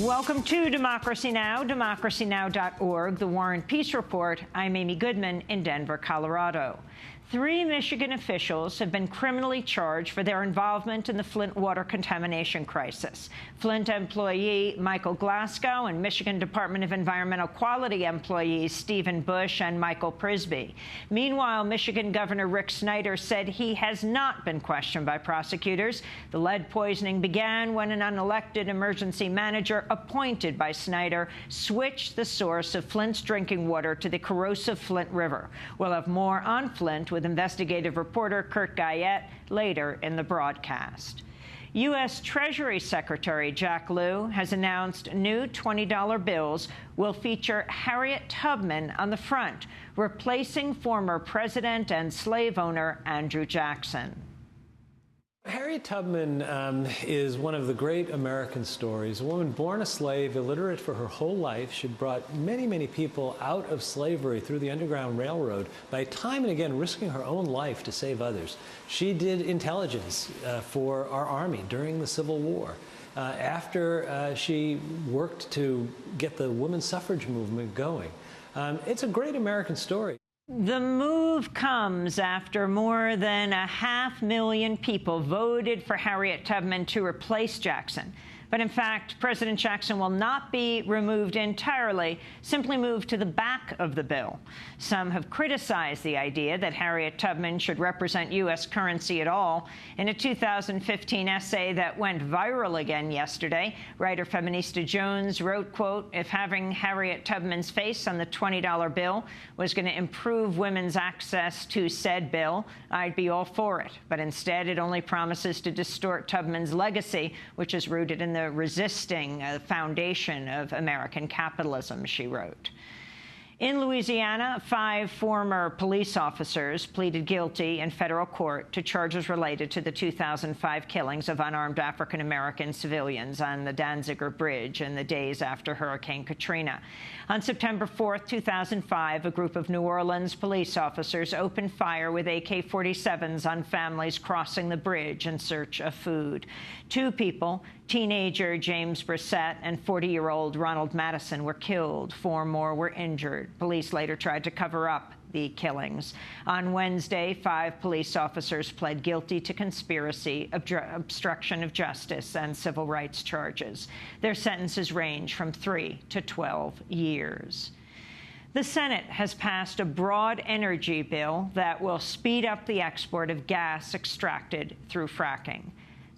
Welcome to Democracy Now!, democracynow.org, the War and Peace Report. I'm Amy Goodman in Denver, Colorado. 3 Michigan officials have been criminally charged for their involvement in the Flint water contamination crisis. Flint employee Michael Glasgow and Michigan Department of Environmental Quality employees Stephen Bush and Michael Prisby. Meanwhile, Michigan Governor Rick Snyder said he has not been questioned by prosecutors. The lead poisoning began when an unelected emergency manager appointed by Snyder switched the source of Flint's drinking water to the corrosive Flint River. We'll have more on Flint with investigative reporter Kurt Guyette later in the broadcast. U.S. Treasury Secretary Jack Lew has announced new $20 bills will feature Harriet Tubman on the front, replacing former president and slave owner Andrew Jackson. Harriet Tubman is one of the great American stories. A woman born a slave, illiterate for her whole life. She brought many, many people out of slavery through the Underground Railroad by time and again risking her own life to save others. She did intelligence for our Army during the Civil War. After she worked to get the women's suffrage movement going. It's a great American story. The move comes after more than 500,000 people voted for Harriet Tubman to replace Jackson. But in fact, President Jackson will not be removed entirely, simply moved to the back of the bill. Some have criticized the idea that Harriet Tubman should represent U.S. currency at all. In a 2015 essay that went viral again yesterday, writer Feminista Jones wrote, quote, "If having Harriet Tubman's face on the $20 bill was going to improve women's access to said bill, I'd be all for it. But instead, it only promises to distort Tubman's legacy, which is rooted in the resisting foundation of American capitalism," she wrote. In Louisiana, 5 former police officers pleaded guilty in federal court to charges related to the 2005 killings of unarmed African-American civilians on the Danziger Bridge in the days after Hurricane Katrina. On September 4, 2005, a group of New Orleans police officers opened fire with AK-47s on families crossing the bridge in search of food. 2 people, teenager James Brissett and 40-year-old Ronald Madison, were killed. 4 more were injured. Police later tried to cover up the killings. On Wednesday, 5 police officers pled guilty to conspiracy, obstruction of justice, and civil rights charges. Their sentences range from 3 to 12 years. The Senate has passed a broad energy bill that will speed up the export of gas extracted through fracking.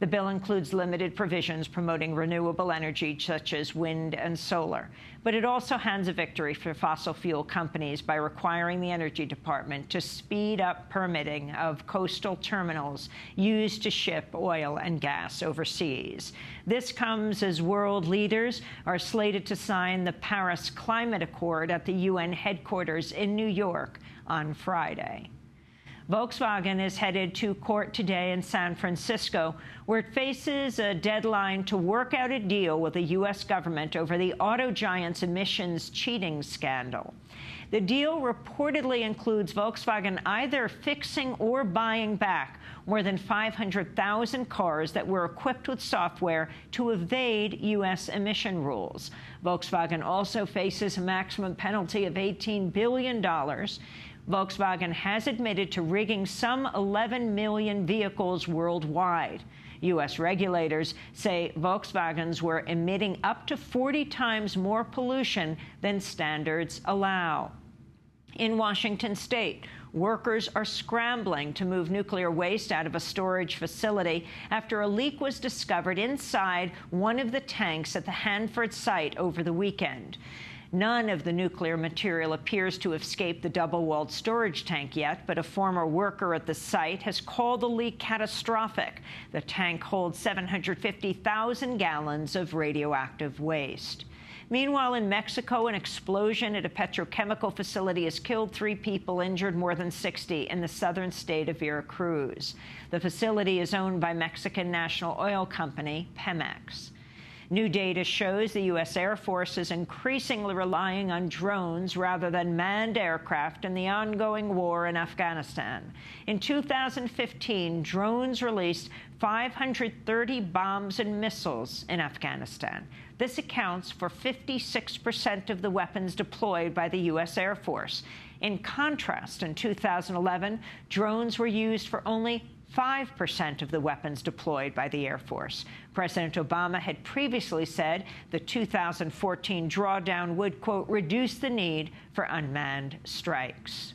The bill includes limited provisions promoting renewable energy such as wind and solar. But it also hands a victory for fossil fuel companies by requiring the Energy Department to speed up permitting of coastal terminals used to ship oil and gas overseas. This comes as world leaders are slated to sign the Paris Climate Accord at the UN headquarters in New York on Friday. Volkswagen is headed to court today in San Francisco, where it faces a deadline to work out a deal with the U.S. government over the auto giant's emissions cheating scandal. The deal reportedly includes Volkswagen either fixing or buying back more than 500,000 cars that were equipped with software to evade U.S. emission rules. Volkswagen also faces a maximum penalty of $18 billion. Volkswagen has admitted to rigging some 11 million vehicles worldwide. U.S. regulators say Volkswagens were emitting up to 40 times more pollution than standards allow. In Washington state, workers are scrambling to move nuclear waste out of a storage facility after a leak was discovered inside one of the tanks at the Hanford site over the weekend. None of the nuclear material appears to have escaped the double-walled storage tank yet, but a former worker at the site has called the leak catastrophic. The tank holds 750,000 gallons of radioactive waste. Meanwhile, in Mexico, an explosion at a petrochemical facility has killed 3 people, injured more than 60 in the southern state of Veracruz. The facility is owned by Mexican national oil company Pemex. New data shows the U.S. Air Force is increasingly relying on drones rather than manned aircraft in the ongoing war in Afghanistan. In 2015, drones released 530 bombs and missiles in Afghanistan. This accounts for 56% of the weapons deployed by the U.S. Air Force. In contrast, in 2011, drones were used for only 5% of the weapons deployed by the Air Force. President Obama had previously said the 2014 drawdown would, quote, reduce the need for unmanned strikes.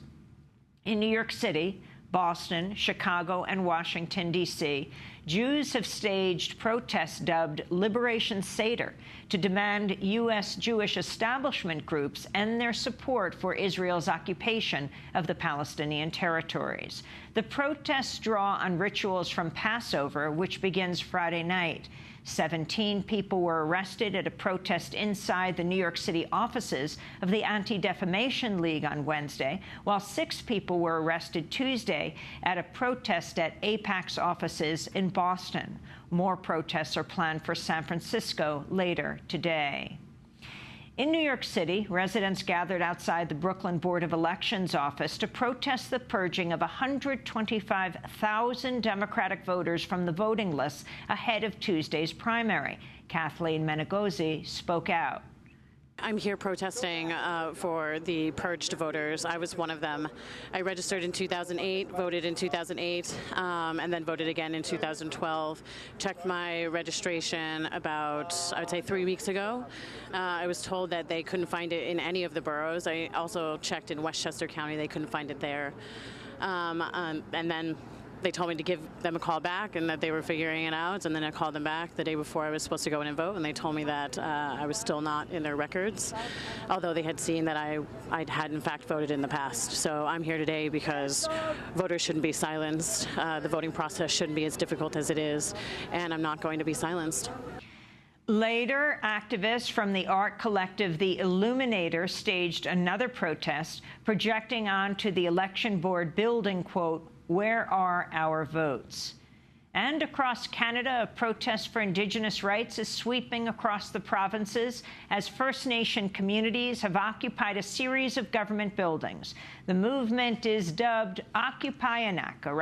In New York City, Boston, Chicago, and Washington, D.C., Jews have staged protests dubbed Liberation Seder to demand U.S. Jewish establishment groups end their support for Israel's occupation of the Palestinian territories. The protests draw on rituals from Passover, which begins Friday night. 17 people were arrested at a protest inside the New York City offices of the Anti-Defamation League on Wednesday, while 6 people were arrested Tuesday at a protest at AIPAC's offices in Boston. More protests are planned for San Francisco later today. In New York City, residents gathered outside the Brooklyn Board of Elections office to protest the purging of 125,000 Democratic voters from the voting lists ahead of Tuesday's primary. Kathleen Menegozzi spoke out. I'm here protesting for the purged voters. I was one of them. I registered in 2008, voted in 2008, and then voted again in 2012. Checked my registration about, I would say, 3 weeks ago. I was told that they couldn't find it in any of the boroughs. I also checked in Westchester County. They couldn't find it there. And then they told me to give them a call back and that they were figuring it out, and then I called them back the day before I was supposed to go in and vote, and they told me that I was still not in their records, although they had seen that I had in fact voted in the past. So I'm here today because voters shouldn't be silenced. The voting process shouldn't be as difficult as it is, and I'm not going to be silenced. Later, activists from the art collective The Illuminator staged another protest, projecting onto the election board building, quote, "Where are our votes?" And across Canada, a protest for Indigenous rights is sweeping across the provinces as First Nation communities have occupied a series of government buildings. The movement is dubbed Occupy Anak, a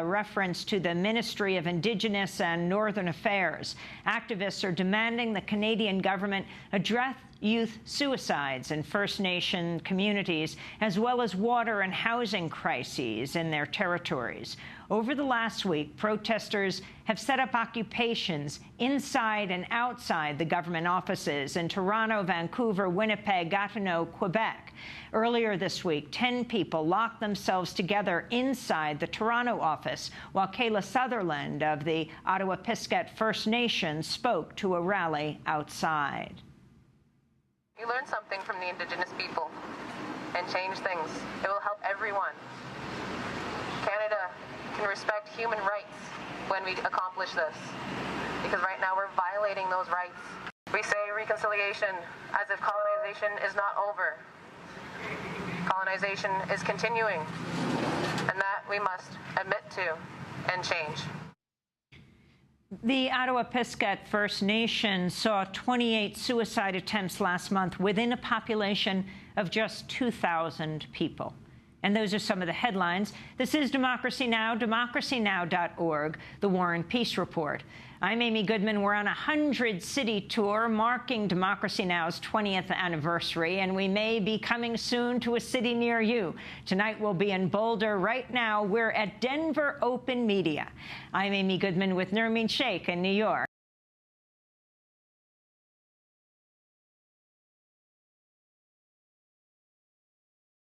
reference to the Ministry of Indigenous and Northern Affairs. Activists are demanding the Canadian government address youth suicides in First Nation communities, as well as water and housing crises in their territories. Over the last week, protesters have set up occupations inside and outside the government offices in Toronto, Vancouver, Winnipeg, Gatineau, Quebec. Earlier this week, 10 people locked themselves together inside the Toronto office, while Kayla Sutherland of the Ottawa-Piskat First Nation spoke to a rally outside. You learn something from the Indigenous people and change things. It will help everyone. Canada can respect human rights when we accomplish this, because right now we're violating those rights. We say reconciliation as if colonization is not over. Colonization is continuing, and that we must admit to and change. The Ottawa-Piskat First Nation saw 28 suicide attempts last month within a population of just 2,000 people. And those are some of the headlines. This is Democracy Now!, democracynow.org, The War and Peace Report. I'm Amy Goodman. We're on a 100-city tour marking Democracy Now!'s 20th anniversary, and we may be coming soon to a city near you. Tonight we'll be in Boulder. Right now we're at Denver Open Media. I'm Amy Goodman with Nermeen Sheikh in New York.